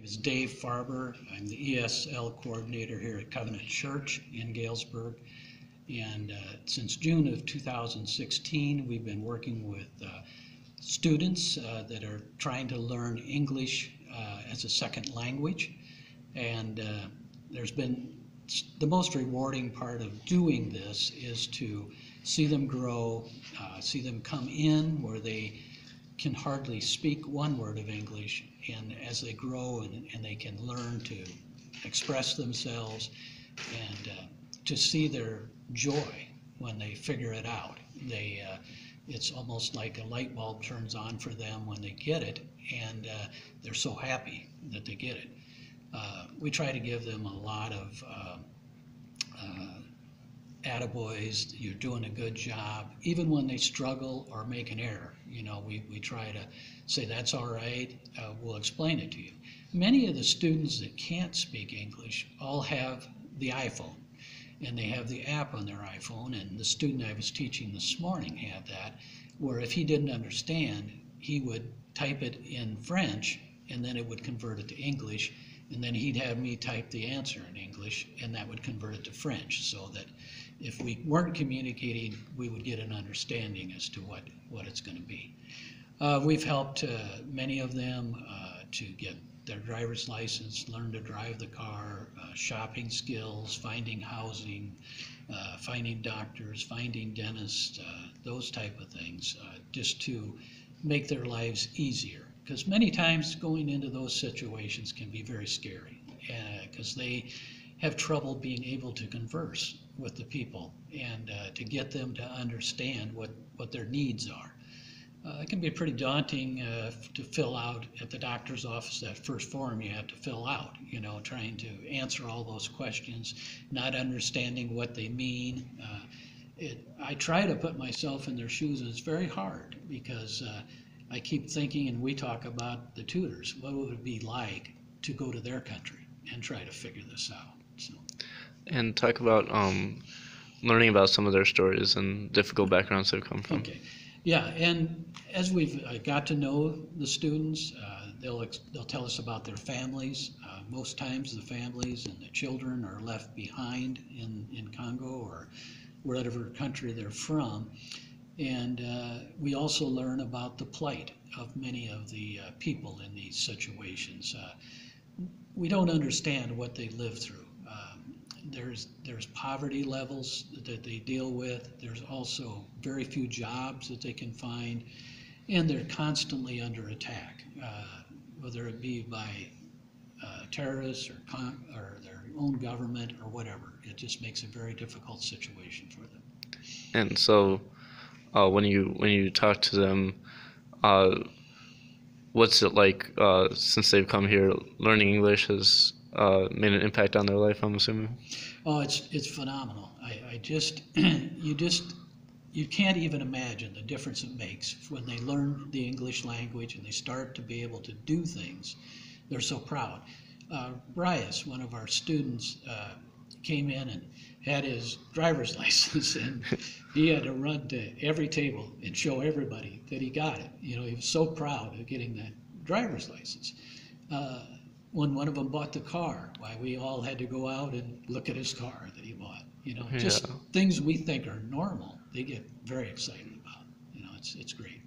name is Dave Farber. I'm the ESL coordinator here at Covenant Church in Galesburg. And since June of 2016, we've been working with students that are trying to learn English as a second language. And there's been the most rewarding part of doing this is to see them grow, see them come in where they can hardly speak one word of English, and as they grow and they can learn to express themselves, and to see their joy when they figure it out. It's almost like a light bulb turns on for them when they get it, and they're so happy that they get it. We try to give them a lot of attaboys, you're doing a good job, even when they struggle or make an error. You know, we try to say, that's all right, we'll explain it to you. Many of the students that can't speak English all have the iPhone, and they have the app on their iPhone, and the student I was teaching this morning had that, where if he didn't understand, he would type it in French, and then it would convert it to English, and then he'd have me type the answer in English, and that would convert it to French, so that if we weren't communicating, we would get an understanding as to what it's going to be. We've helped many of them to get their driver's license, learn to drive the car, shopping skills, finding housing, finding doctors, finding dentists, those type of things, just to make their lives easier. Because many times going into those situations can be very scary, because they have trouble being able to converse with the people and to get them to understand what their needs are. It can be pretty daunting to fill out at the doctor's office, that first form you have to fill out, you know, trying to answer all those questions, not understanding what they mean. I try to put myself in their shoes, and it's very hard because I keep thinking, and we talk about the tutors, what would it be like to go to their country and try to figure this out? So. And talk about learning about some of their stories and difficult backgrounds they've come from. Okay. Yeah, and as we've got to know the students, they'll tell us about their families. Most times the families and the children are left behind in Congo or whatever country they're from. And we also learn about the plight of many of the people in these situations. We don't understand what they live through. There's poverty levels that they deal with. There's also very few jobs that they can find, and they're constantly under attack, whether it be by terrorists or their own government or whatever. It just makes a very difficult situation for them. And so, when you talk to them, what's it like since they've come here? Learning English has made an impact on their life, I'm assuming. Oh, it's phenomenal. You can't even imagine the difference it makes when they learn the English language and they start to be able to do things. They're so proud. Bryce, one of our students, came in and had his driver's license, and he had to run to every table and show everybody that he got it. You know, he was so proud of getting that driver's license. When one of them bought the car, why, we all had to go out and look at his car that he bought. You know, just things we think are normal, they get very excited about. You know, it's great.